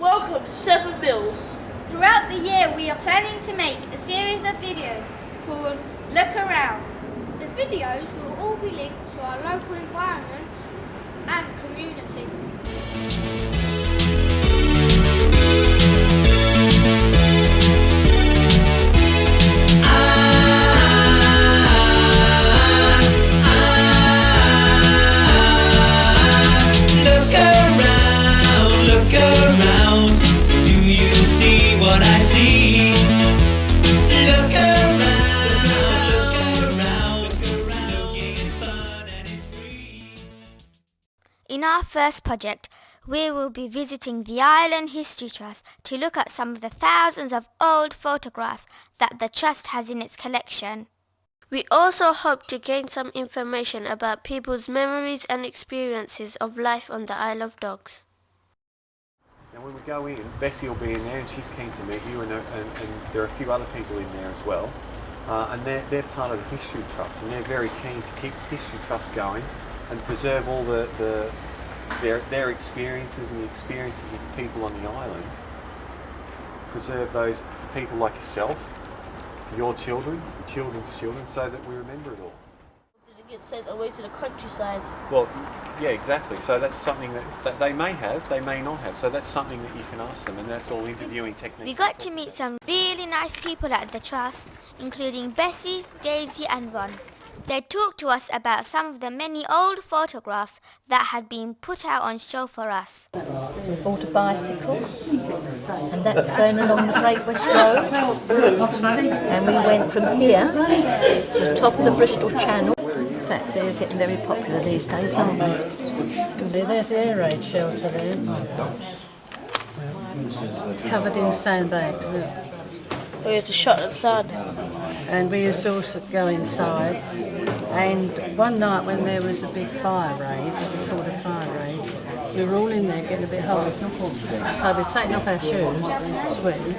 Welcome to Seven Mills. Throughout the year we are planning to make a series of videos called Look Around. The videos will all be linked to our local environment and community. Look around, do you see what I see? Look around, it's fun and it's free. In our first project, we will be visiting the Island History Trust to look at some of the thousands of old photographs that the Trust has in its collection. We also hope to gain some information about people's memories and experiences of life on the Isle of Dogs. Now when we go in, Bessie will be in there and she's keen to meet you, and there are a few other people in there as well. And they're part of the History Trust, and they're very keen to keep the History Trust going and preserve all their experiences and the experiences of the people on the island. Preserve those for people like yourself, for your children, your children's children, so that we remember it all. Did it get sent away to the countryside? Well, yeah, exactly. So that's something that they may have, they may not have. So that's something that you can ask them, and that's all interviewing techniques. We got to meet some really nice people at the Trust, including Bessie, Daisy and Ron. They talked to us about some of the many old photographs that had been put out on show for us. Bought a bicycle, and that's going along the Great West Road. And we went from here to the top of the Bristol Channel. In fact, they're getting very popular these days, aren't they? There's the air raid shelter there. Covered in sandbags. We had to shut the sun. And we used to also go inside. And one night when there was a big fire raid, what we called a fire raid, we were all in there getting a bit hot. So we'd taken off our shoes, sweating.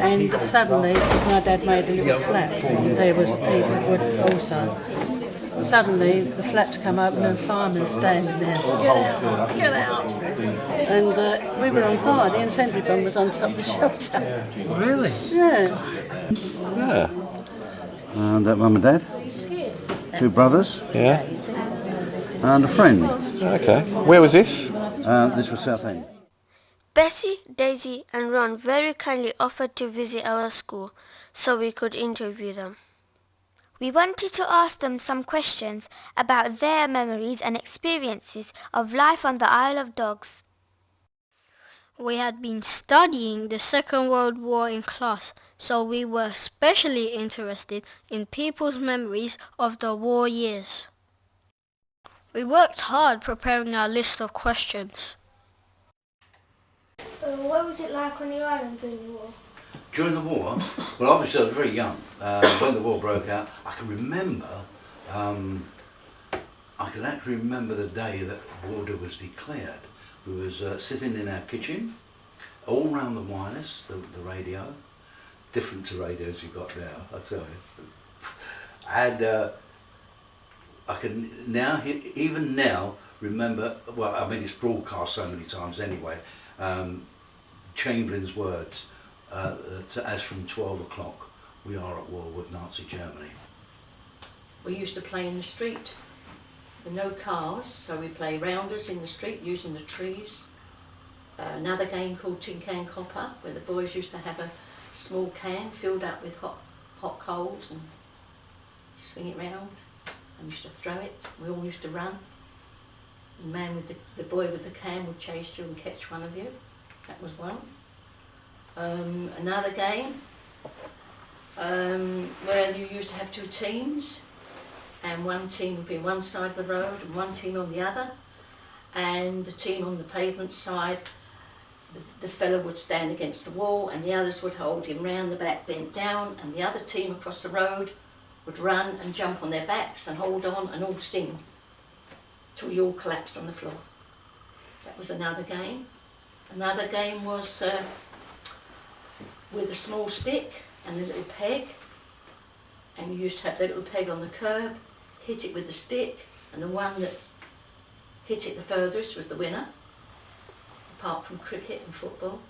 And suddenly my dad made a little flap. And there was a piece of wood also. Suddenly the flaps come open and a fireman standing there. Get out! And we were on fire. The incendiary bomb was on top of the shelter. Really? Yeah. Yeah. And mum and dad? Two brothers? Yeah. And a friend. Okay. Where was this? This was Southend. Bessie, Daisy and Ron very kindly offered to visit our school so we could interview them. We wanted to ask them some questions about their memories and experiences of life on the Isle of Dogs. We had been studying the Second World War in class, so we were especially interested in people's memories of the war years. We worked hard preparing our list of questions. What was it like on the island during the war? During the war, well obviously I was very young. When the war broke out, I can remember, I can actually remember the day that war was declared. We was sitting in our kitchen, all round the wireless, the radio, different to radios you got now, I tell you. And I can now, even now, remember, well I mean it's broadcast so many times anyway, Chamberlain's words, as from 12 o'clock we are at war with Nazi Germany. We used to play in the street with no cars, so we play rounders in the street using the trees. Another game called Tin Can Copper, where the boys used to have a small can filled up with hot coals and swing it round and used to throw it. We all used to run. The man with the boy with the can would chase you and catch one of you. That was one. Another game where you used to have two teams, and one team would be on one side of the road and one team on the other, and the team on the pavement side, the fellow would stand against the wall and the others would hold him round the back bent down, and the other team across the road would run and jump on their backs and hold on and all sing till you all collapsed on the floor. That was another game. Another game was with a small stick and a little peg, and you used to have the little peg on the curb, hit it with the stick, and the one that hit it the furthest was the winner. apart from cricket and football.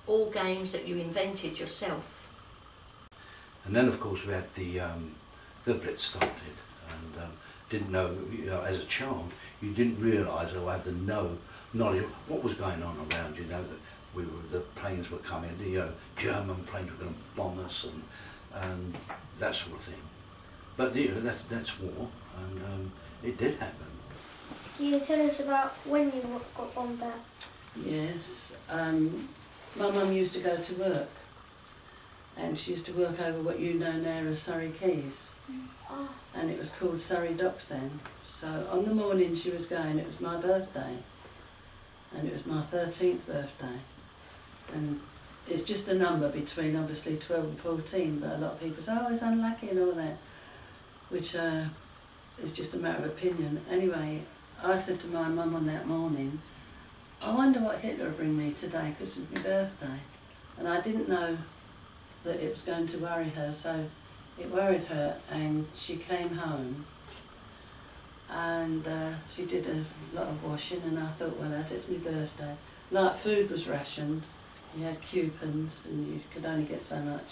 All games that you invented yourself. And then of course we had the Blitz started, and didn't know, as a child, you didn't realise or have the knowledge of what was going on around you. That the planes were coming, the German planes were going to bomb us and that sort of thing. But that's war, and it did happen. Can you tell us about when you got bombed out? Yes, my mum used to go to work, and she used to work over what you know now as Surrey Quays, and it was called Surrey Docks then. So on the morning she was going, it was my birthday, and it was my 13th birthday, and it's just a number between obviously 12 and 14, but a lot of people say, oh, it's unlucky and all that, which is just a matter of opinion. Anyway, I said to my mum on that morning, I wonder what Hitler will bring me today because it's my birthday. And I didn't know that it was going to worry her, so it worried her, and she came home and she did a lot of washing, and I thought, well, as it's my birthday, like food was rationed, you had coupons and you could only get so much.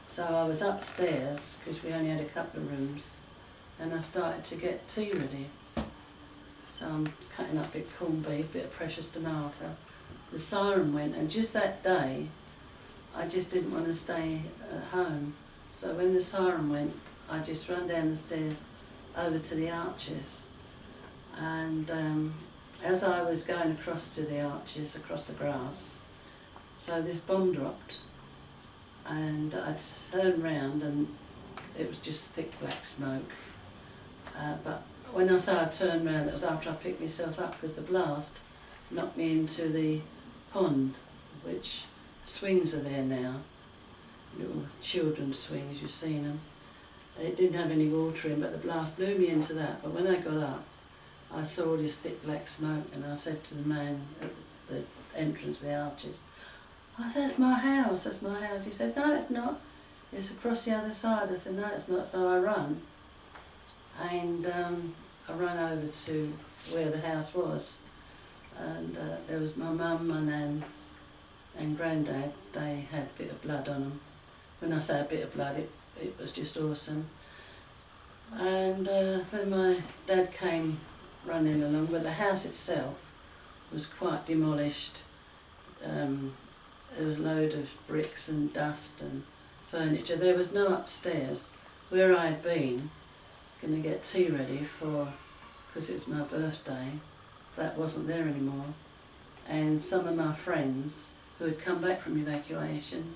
So I was upstairs because we only had a couple of rooms, and I started to get tea ready. So I'm cutting up a bit of corned beef, a bit of precious tomato. The siren went, and just that day I just didn't want to stay at home. So when the siren went, I just ran down the stairs over to the arches, and as I was going across to the arches, across the grass, so this bomb dropped, and I turned round and it was just thick black smoke. But when I say I turned round, it was after I picked myself up, because the blast knocked me into the pond, which swings are there now, little children's swings, you've seen them. It didn't have any water in, but the blast blew me into that. But when I got up, I saw all this thick black smoke, and I said to the man at the entrance of the arches, oh, that's my house, that's my house. He said, no, it's not, it's across the other side. I said, no, it's not. So I run, and I ran over to where the house was, and there was my mum, my nan and granddad. They had a bit of blood on them. When I say a bit of blood, it was just awesome. And then my dad came running along, but the house itself was quite demolished. There was a load of bricks and dust and furniture. There was no upstairs where I had been going to get tea ready because it was my birthday. That wasn't there anymore. And some of my friends who had come back from evacuation,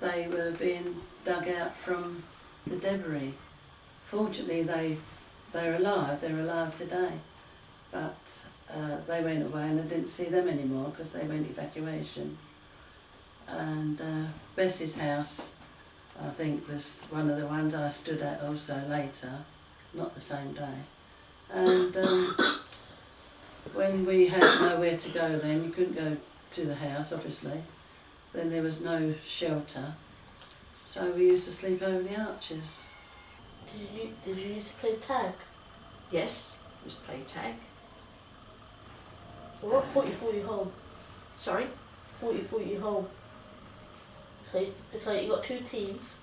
they were being dug out from the debris. Fortunately, they're alive. They're alive today, but they went away, and I didn't see them anymore because they went evacuation. And Bessie's house, I think, was one of the ones I stood at also later, not the same day. And when we had nowhere to go then, you couldn't go to the house, obviously. Then there was no shelter, so we used to sleep over the arches. Did you used to play tag? Yes, we used to play tag. So what 40-40 home? Sorry? 40-40 home. So it's like you got two teams,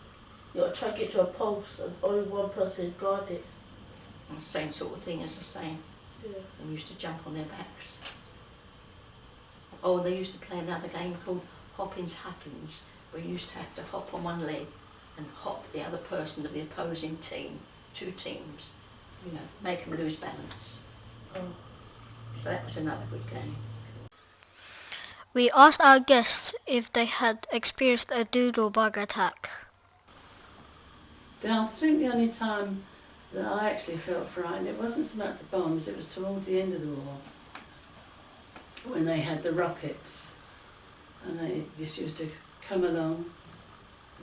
you got to try to get to a post and only one person guard it. Same sort of thing as the same. Yeah. And we used to jump on their backs. Oh, and they used to play another game called Hoppins Happins, where you used to have to hop on one leg and hop the other person of the opposing team, two teams, you know, make them lose balance. Oh. So that was another good game. We asked our guests if they had experienced a doodle bug attack. I think the only time that I actually felt frightened, it wasn't so much the bombs, it was towards the end of the war, when they had the rockets, and they just used to come along,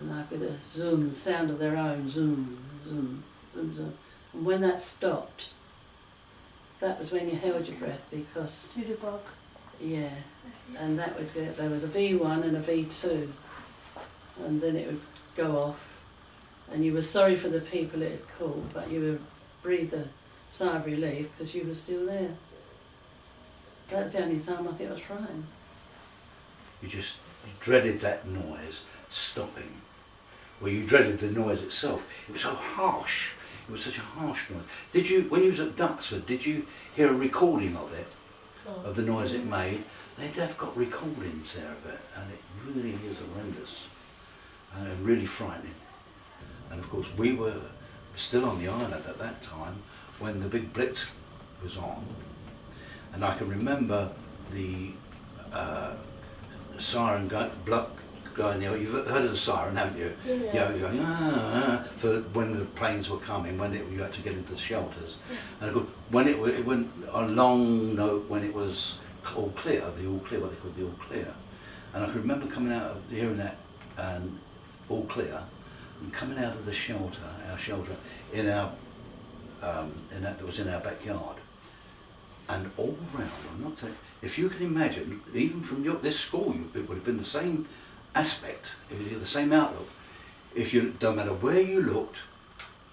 and like with a zoom, sound of their own, zoom, zoom, zoom, zoom. And when that stopped, that was when you held your breath, because... Doodle bug. Yeah, and that would be, there was a V1 and a V2, and then it would go off, and you were sorry for the people it had called, but you would breathe a sigh of relief because you were still there. That's the only time I think I was frightened. You dreaded that noise stopping. Well, you dreaded the noise itself. It was so harsh. It was such a harsh noise. Did you, when you was at Duxford, did you hear a recording of it? No. Of the noise it made? They'd have got recordings there of it, and it really is horrendous and really frightening. And of course, we were still on the island at that time when the big Blitz was on, and I can remember the siren going there. You've heard of the siren, haven't you? Yeah. You know, you're going for when the planes were coming, when you had to get into the shelters. And of course, when it went a long note when it was all clear, what they called the all clear. And I can remember coming out of hearing that and all clear, and coming out of the shelter, our shelter in our that was in our backyard, and all round. I'm not saying, if you can imagine, even from this school, it would have been the same aspect, it was the same outlook. Don't matter where you looked,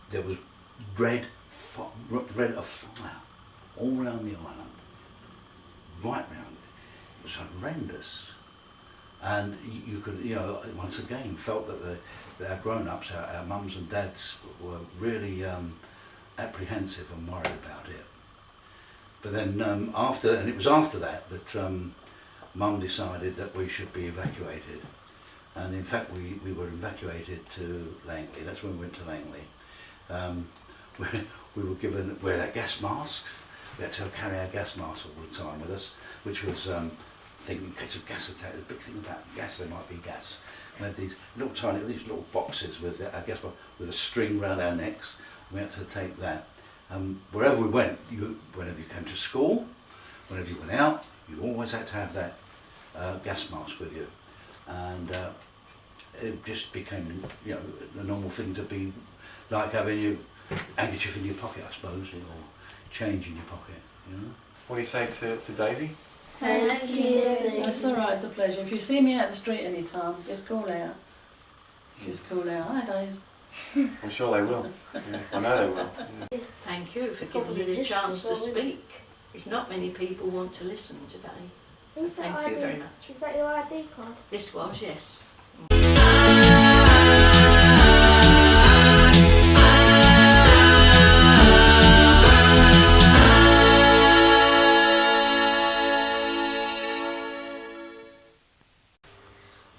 there was red of fire all round the island, right round. It was horrendous, and you could, once again felt that our grown-ups, our mums and dads, were really apprehensive and worried about it. But then it was after that Mum decided that we should be evacuated. And in fact we were evacuated to Langley. That's when we went to Langley. We were given, wear our gas masks. We had to carry our gas masks all the time with us, which was, I think in case of gas attack, the big thing about gas, there might be gas. We had these these little boxes with our gas mask, with a string round our necks. We had to take that. Wherever we went, whenever you came to school, whenever you went out, you always had to have that gas mask with you. And it just became, the normal thing to be like having your handkerchief in your pocket, I suppose, or change in your pocket, What do you say to Daisy? Thank you. That's all right, it's a pleasure. If you see me out the street any time, just call out. Just call out. Hi, Daisy. I'm sure they will. Yeah, I know they will. Yeah. Thank you for giving me the chance to speak. It's not many people want to listen today. So thank you very much. Is that your ID card? This was, yes.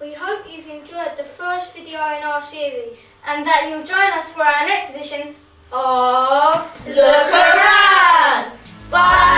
We hope you've enjoyed the first video in our series and that you'll join us for our next edition of Look Around! Bye!